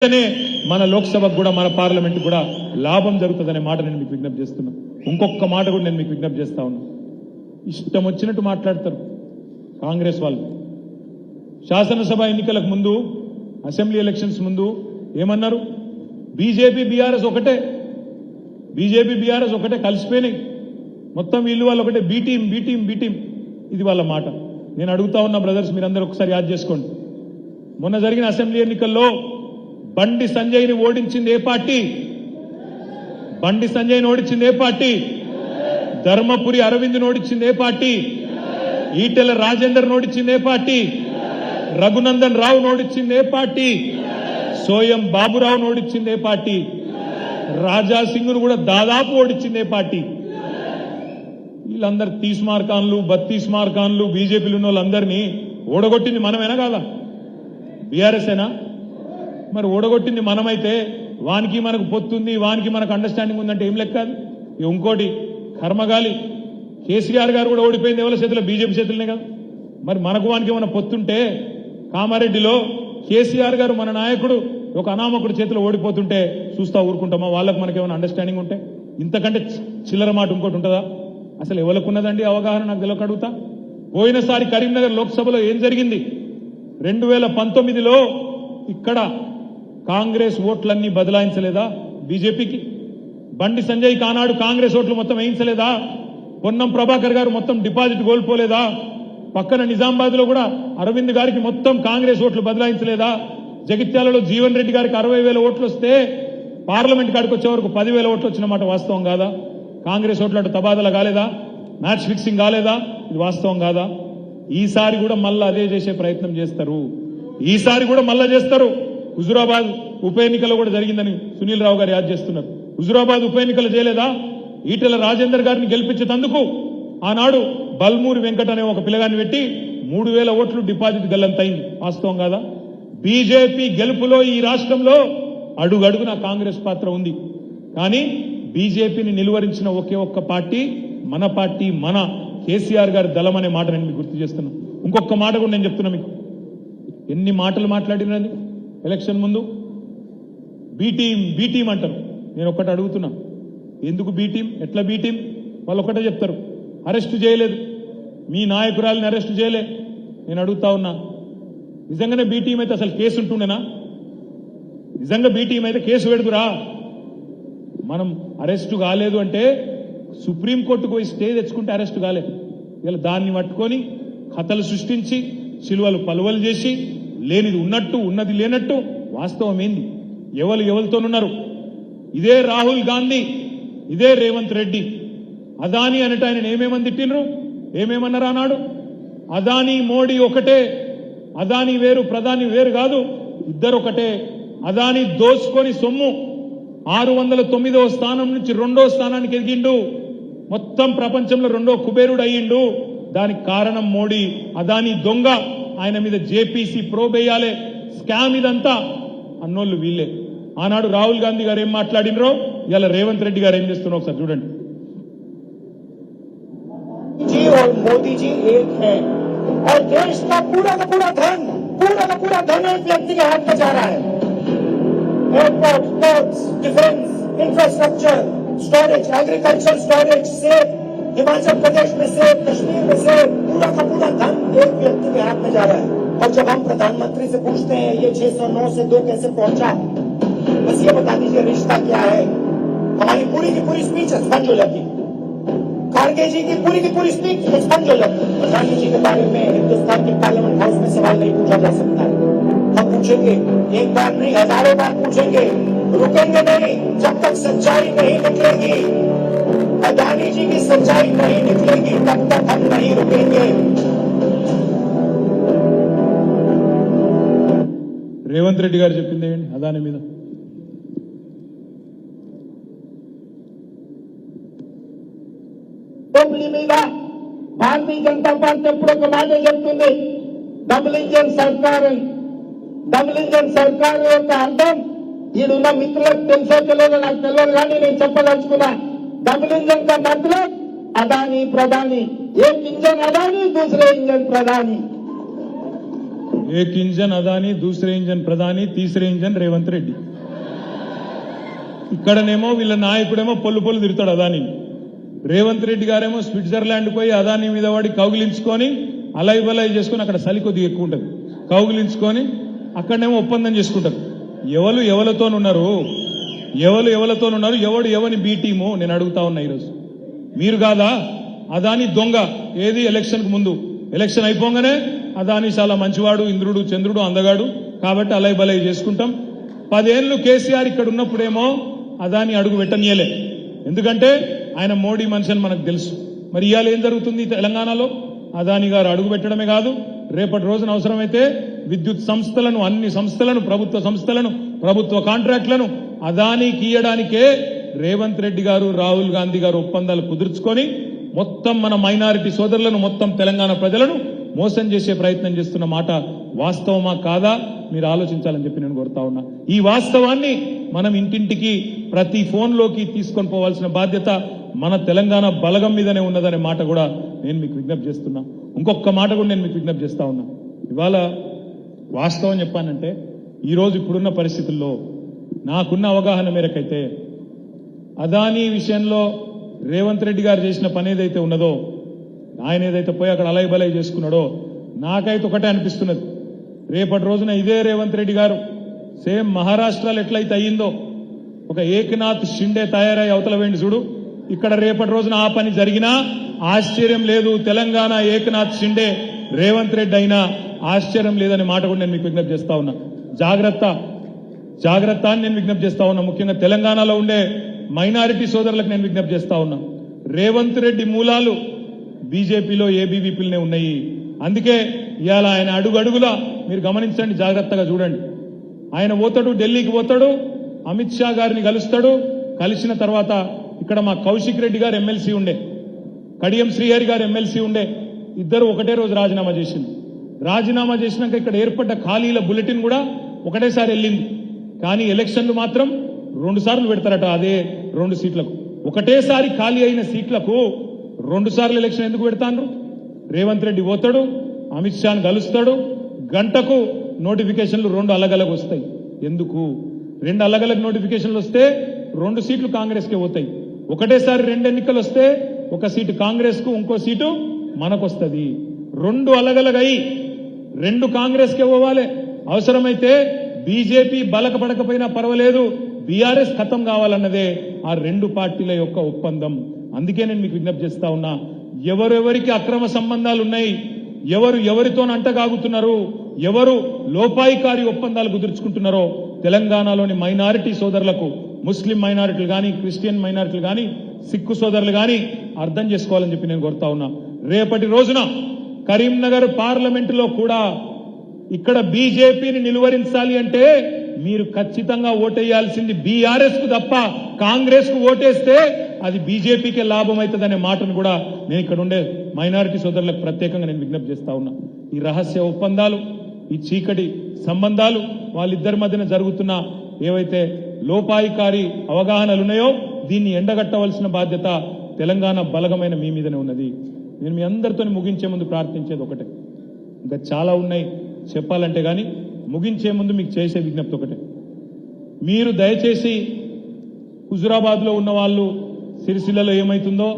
మన లోక్సభకు కూడా మన పార్లమెంట్ కూడా లాభం జరుగుతుందనే మాట నేను మీకు విజ్ఞప్తి చేస్తున్నా. ఇంకొక మాట కూడా నేను మీకు విజ్ఞప్తి చేస్తా ఉన్నా. ఇష్టం వచ్చినట్టు మాట్లాడతారు కాంగ్రెస్ వాళ్ళు. శాసనసభ ఎన్నికలకు ముందు, అసెంబ్లీ ఎలక్షన్స్ ముందు ఏమన్నారు? బీజేపీ బీఆర్ఎస్ ఒకటే, బీజేపీ బీఆర్ఎస్ ఒకటే కలిసిపోయినాయి, మొత్తం వీళ్ళు వాళ్ళు ఒకటే, be team be team be team. ఇది వాళ్ళ మాట. నేను అడుగుతా ఉన్నా బ్రదర్స్, మీరందరూ ఒకసారి యాద్ చేసుకోండి. మొన్న జరిగిన అసెంబ్లీ ఎన్నికల్లో బండి సంజయ్ని ఓడించింది ఏ పార్టీ? బండి సంజయ్ని ఓడించింది ఏ పార్టీ? ధర్మపురి అరవింద్ ఓడించింది ఏ పార్టీ? ఈటెల రాజేందర్ ఓడించింది ఏ పార్టీ? రఘునందన్ రావు ఓడించింది ఏ పార్టీ? సోయం బాబురావు ఓడించింది ఏ పార్టీ? రాజా సింగ్ ను కూడా దాదాపు ఓడించింది ఏ పార్టీ? వీళ్ళందరూ 30 మార్కాన్లు 32 మార్కాన్లు బీజేపీలు ఉన్న వాళ్ళందరినీ ఓడగొట్టింది మనమేనా కాదా? బీఆర్ఎస్ ఏనా? మరి ఓడగొట్టింది మనమైతే వానికి మనకు పొత్తుంది, వానికి మనకు అండర్స్టాండింగ్ ఉందంటే ఏం లెక్క? ఇంకోటి కర్మగాలి, కేసీఆర్ గారు కూడా ఓడిపోయింది ఎవరి చేతిలో? బీజేపీ చేతులనే కదా. మరి మనకు వానికి ఏమైనా పొత్తుంటే, కామారెడ్డిలో కేసీఆర్ గారు మన నాయకుడు ఒక అనామకుడు చేతిలో ఓడిపోతుంటే చూస్తా ఊరుకుంటామా? వాళ్ళకు మనకేమైనా అండర్స్టాండింగ్ ఉంటే? ఇంతకంటే చిల్లర మాట ఇంకోటి ఉంటుందా? అసలు ఎవరికున్నదండి అవగాహన? నాకు తెలియక అడుగుతా. పోయినసారి కరీంనగర్ లోక్సభలో ఏం జరిగింది? 2019లో ఇక్కడ కాంగ్రెస్ ఓట్లన్నీ బదలాయించలేదా బీజేపీకి? బండి సంజయ్ కానాడు కాంగ్రెస్ ఓట్లు మొత్తం వేయించలేదా? పొన్నం ప్రభాకర్ గారు మొత్తం డిపాజిట్ కోల్పోలేదా? పక్కన నిజామాబాద్ లో కూడా అరవింద్ గారికి మొత్తం కాంగ్రెస్ ఓట్లు బదలాయించలేదా? జగిత్యాలలో జీవన్ రెడ్డి గారికి 60,000 ఓట్లు వస్తే పార్లమెంట్ కాడికి వచ్చే వరకు 10,000 ఓట్లు వచ్చిన మాట వాస్తవం కాదా? కాంగ్రెస్ ఓట్లు అటు తబాదల కాలేదా? మ్యాచ్ ఫిక్సింగ్ కాలేదా? ఇది వాస్తవం కాదా? ఈసారి కూడా మళ్ళా అదే చేసే ప్రయత్నం చేస్తారు. ఈసారి కూడా మళ్ళా చేస్తారు. హుజురాబాద్ ఉప ఎన్నికలో కూడా జరిగిందని సునీల్ రావు గారు యాద్ చేస్తున్నారు. హుజురాబాద్ ఉప ఎన్నికలు చేయలేదా? ఈటెల రాజేందర్ గారిని గెలిపించేందుకు ఆనాడు బల్మూరి వెంకట అనే ఒక పిల్లగాన్ని పెట్టి 3,000 ఓట్లు డిపాజిట్ గల్లంతైంది. వాస్తవం కాదా? బీజేపీ గెలుపులో ఈ రాష్ట్రంలో అడుగడుగున కాంగ్రెస్ పాత్ర ఉంది. కానీ బీజేపీని నిలువరించిన ఒకే ఒక్క పార్టీ మన పార్టీ, మన కేసీఆర్ గారి దళం అనే మాట నేను మీకు గుర్తు చేస్తున్నా. ఇంకొక మాట కూడా నేను చెప్తున్నా మీకు. ఎన్ని మాటలు మాట్లాడినది ఎలక్షన్ ముందు? బీ టీం అంటారు. నేను ఒక్కటి అడుగుతున్నా, ఎందుకు బీ టీం? ఎట్లా బీ టీం? వాళ్ళు ఒకటే చెప్తారు, అరెస్టు చేయలేదు, మీ నాయకురాలిని అరెస్టు చేయలే. నేను అడుగుతా ఉన్నా, నిజంగానే బీ టీం అయితే అసలు కేసు ఉంటుండేనా? నిజంగా బీ టీం అయితే కేసు పెడుతురా? మనం అరెస్టు కాలేదు అంటే సుప్రీంకోర్టుకు పోయి స్టే తెచ్చుకుంటే అరెస్టు కాలేదు. ఇలా దాన్ని పట్టుకొని కథలు సృష్టించి సిలువలు పలువలు చేసి లేనిది ఉన్నట్టు ఉన్నది లేనట్టు. వాస్తవం ఏంది? ఎవరితోనున్నారు? ఇదే రాహుల్ గాంధీ, ఇదే రేవంత్ రెడ్డి. అదానీ అనట ఆయన ఏమేమని తిట్టినరు? ఏమేమన్నారు ఆనాడు? అదానీ మోడీ ఒకటే, అదానీ వేరు ప్రధాని వేరు కాదు, ఇద్దరు ఒకటే. అదానీ దోసుకొని సొమ్ము 609వ స్థానం నుంచి 2వ స్థానానికి ఎదిగిండు. మొత్తం ప్రపంచంలో 2వ కుబేరుడు అయ్యిండు. దానికి కారణం మోడీ. అదానీ దొంగ, ఆయన మీద జేపీసీ ప్రోబ్ వేయాలి, స్కామ్ ఇదంతా అన్నోళ్ళు వీళ్ళే. ఆనాడు రాహుల్ గాంధీ గారు ఏం మాట్లాడినరో ఇలా రేవంత్ రెడ్డి గారు ఏం చేస్తున్నారో ఒకసారి చూడండి. जी और मोदी जी एक है और देश का पूरा का पूरा धन एक व्यक्ति के हाथ में जा रहा है. Airport, ports, defence, infrastructure, storage, agriculture storage, सेब हिमाचल प्रदेश में सेब, कश्मीर में सेब, पूरा का पूरा धन एक व्यक्ति के हाथ में जा रहा है. और जब हम प्रधानमंत्री से पूछते हैं ये 609 से 2 कैसे पहुंचा, बस ये बता दीजिए रिश्ता क्या है. हमारी पूरी की पूरी स्पीच एक्सपंज हो जाती. खारगे जी की पूरी स्पीच एक्सपंज हो जाती. प्रधानमंत्री जी के बारे में हिंदुस्तान के पार्लियामेंट हाउस में सवाल नहीं पूछा जा सकता है. हम पूछेंगे, एक बार नहीं हजारों बार पूछेंगे, रुकेंगे नहीं जब तक सच्चाई नहीं निकलेगी. अदानी जी की सच्चाई नहीं निकलेगी तब तक हम नहीं रुकेंगे. రేవంత్ రెడ్డి గారు చెప్పింది ఏంటి అదాని మీద? అసెంబ్లీ మీద భారతీయ జనతా పార్టీ ఎప్పుడు ఒక మాట చెప్తుంది, డబుల్ ఇంజన్ సర్కార్. డబుల్ ఇంజన్ సర్కార్ యొక్క అర్థం ఈడున్న మిత్రులకు తెలుసో తెలియదో నాకు తెలియదు, కానీ నేను చెప్పదలుచుకున్నా. डबल इंजन का मतलब अदानी प्रधानी, एक इंजन अदानी दूसरे इंजन प्रधानी. एक इंजन अदानी, दूसरे इंजन प्रधानी, तीसरे इंजन రేవంత్ రెడ్డి. ఇక్కడనేమో వీళ్ళ నాయకుడేమో పొల్లు పొల్లు తిరుగుతాడు అదాని. రేవంత్ రెడ్డి గారేమో స్విట్జర్లాండ్ పోయి అదాని మీద వాడి కౌగిలించుకొని అలై బలై చేసుకుని అక్కడ చలి కొద్దిగా ఎక్కువ ఉంటుంది, కౌగిలించుకొని అక్కడనేమో ఒప్పందం చేసుకుంటారు. ఎవరు ఎవరితోనున్నారు, ఎవడు ఎవని బి టీము నేను అడుగుతా ఉన్నా ఈరోజు. మీరు కాదా అదాని దొంగ? ఏది ఎలక్షన్ కు ముందు, ఎలక్షన్ అయిపోగానే అదాని చాలా మంచివాడు, ఇంద్రుడు చంద్రుడు అందగాడు కాబట్టి అలై బలై చేసుకుంటాం. 10 ఏళ్లు కేసీఆర్ ఇక్కడ ఉన్నప్పుడేమో అదాని అడుగు పెట్టనీయలే, ఎందుకంటే ఆయన మోడీ మనిషి అని మనకు తెలుసు. మరి ఇవాళ ఏం జరుగుతుంది తెలంగాణలో? అదాని గారు అడుగు పెట్టడమే కాదు, రేపటి రోజున అవసరమైతే విద్యుత్ సంస్థలను, అన్ని సంస్థలను, ప్రభుత్వ సంస్థలను, ప్రభుత్వ కాంట్రాక్టులను అదానికి ఇయ్యడానికే రేవంత్ రెడ్డి గారు, రాహుల్ గాంధీ గారు ఒప్పందాలు కుదుర్చుకొని మొత్తం మన మైనారిటీ సోదరులను, మొత్తం తెలంగాణ ప్రజలను మోసం చేసే ప్రయత్నం చేస్తున్న మాట వాస్తవమా కాదా మీరు ఆలోచించాలని చెప్పి నేను కోరుతా ఉన్నా. ఈ వాస్తవాన్ని మనం ఇంటింటికి ప్రతి ఫోన్లోకి తీసుకొని పోవాల్సిన బాధ్యత మన తెలంగాణ బలగం మీదనే ఉన్నదనే మాట కూడా నేను మీకు విజ్ఞప్తి చేస్తున్నా. ఇంకొక మాట కూడా నేను మీకు విజ్ఞప్తి చేస్తా ఉన్నా. ఇవాళ వాస్తవం చెప్పానంటే ఈరోజు ఇప్పుడున్న పరిస్థితుల్లో నాకున్న అవగాహన మేరకైతే అదానీ విషయంలో రేవంత్ రెడ్డి గారు చేసిన పని ఏదైతే ఉన్నదో, ఆయన ఏదైతే పోయి అక్కడ అలై బలై చేసుకున్నాడో, నాకైతే ఒకటే అనిపిస్తున్నది. రేపటి రోజున ఇదే రేవంత్ రెడ్డి గారు సేమ్ మహారాష్ట్రలో ఎట్లయితే అయ్యిందో, ఒక ఏకనాథ్ షిండే తయారై అవతల వేండి చూడు, ఇక్కడ రేపటి రోజున ఆ పని జరిగినా ఆశ్చర్యం లేదు. తెలంగాణ ఏకనాథ్ షిండే రేవంత్ రెడ్డి అయినా ఆశ్చర్యం లేదనే మాట కూడా నేను మీకు విజ్ఞప్తి చేస్తా ఉన్నా. జాగ్రత్త అని నేను విజ్ఞప్తి చేస్తా ఉన్నా. ముఖ్యంగా తెలంగాణలో ఉండే మైనారిటీ సోదరులకు నేను విజ్ఞప్తి చేస్తా ఉన్నా. రేవంత్ రెడ్డి మూలాలు బీజేపీలో, ఏబీవీపీలనే ఉన్నాయి. అందుకే ఇవాళ ఆయన అడుగడుగులా మీరు గమనించండి, జాగ్రత్తగా చూడండి. ఆయన పోతాడు, ఢిల్లీకి పోతాడు, అమిత్ షా గారిని కలుస్తాడు. కలిసిన తర్వాత ఇక్కడ మా కౌశిక్ రెడ్డి గారు ఎమ్మెల్సీ ఉండే, కడియం శ్రీహరి గారు ఎమ్మెల్సీ ఉండే, ఇద్దరు ఒకటే రోజు రాజీనామా చేసింది. రాజీనామా చేసినాక ఇక్కడ ఏర్పడ్డ ఖాళీల బులెటిన్ కూడా ఒకటేసారి వెళ్ళింది. కానీ ఎలక్షన్లు మాత్రం 2 సార్లు పెడతారట. అదే 2 సీట్లకు, ఒకటేసారి ఖాళీ అయిన సీట్లకు 2 సార్లు ఎలక్షన్ ఎందుకు పెడతాను? రేవంత్ రెడ్డి పోతాడు, అమిత్ షాను కలుస్తాడు, గంటకు నోటిఫికేషన్లు 2 అలగలగా వస్తాయి. ఎందుకు? 2 అలగలగ నోటిఫికేషన్లు వస్తే 2 సీట్లు కాంగ్రెస్కే పోతాయి. ఒకటేసారి 2 ఎన్నికలు వస్తే 1 సీటు కాంగ్రెస్కు, ఇంకో సీటు మనకొస్తుంది. 2 అలగలగై 2 కాంగ్రెస్కే పోవాలి. అవసరమైతే బీజేపీ బలకపడకపోయినా పర్వాలేదు, బీఆర్ఎస్ ఖతం కావాలన్నదే ఆ 2 పార్టీల యొక్క ఒప్పందం. అందుకే నేను మీకు విజ్ఞప్తి చేస్తా ఉన్నా, ఎవరెవరికి అక్రమ సంబంధాలు ఉన్నాయి, ఎవరు ఎవరితో అంటగాగుతున్నారు, ఎవరు లోపాయికారి ఒప్పందాలు కుదుర్చుకుంటున్నారో తెలంగాణలోని మైనారిటీ సోదరులకు, ముస్లిం మైనారిటీలు కానీ, క్రిస్టియన్ మైనారిటీలు కానీ, సిక్కు సోదరులు కానీ అర్థం చేసుకోవాలని చెప్పి నేను కోరుతా ఉన్నా. రేపటి రోజున కరీంనగర్ పార్లమెంటులో కూడా ఇక్కడ బీజేపీని నిలువరించాలి అంటే మీరు ఖచ్చితంగా ఓటేయాల్సింది బీఆర్ఎస్ కు తప్ప కాంగ్రెస్ కు ఓటేస్తే అది బీజేపీకే లాభం అవుతుందనే మాటను కూడా నేను ఇక్కడ ఉండే మైనారిటీ సోదరులకు ప్రత్యేకంగా నేను విజ్ఞప్తి చేస్తా ఉన్నా. ఈ రహస్య ఒప్పందాలు, ఈ చీకటి సంబంధాలు, వాళ్ళిద్దరి మధ్యన జరుగుతున్న ఏవైతే లోపాయికారి అవగాహనలు ఉన్నాయో దీన్ని ఎండగట్టవలసిన బాధ్యత తెలంగాణ బలగమైన మీ మీదనే ఉన్నది. నేను మీ అందరితో ముగించే ముందు ప్రార్థించేది ఒకటే, ఇంకా చాలా ఉన్నాయి చెప్పాలంటే, కానీ ముగించే ముందు మీకు చేసే విజ్ఞప్తి ఒకటే. మీరు దయచేసి హుజురాబాద్లో ఉన్న వాళ్ళు సిరిసిల్లలో ఏమైతుందో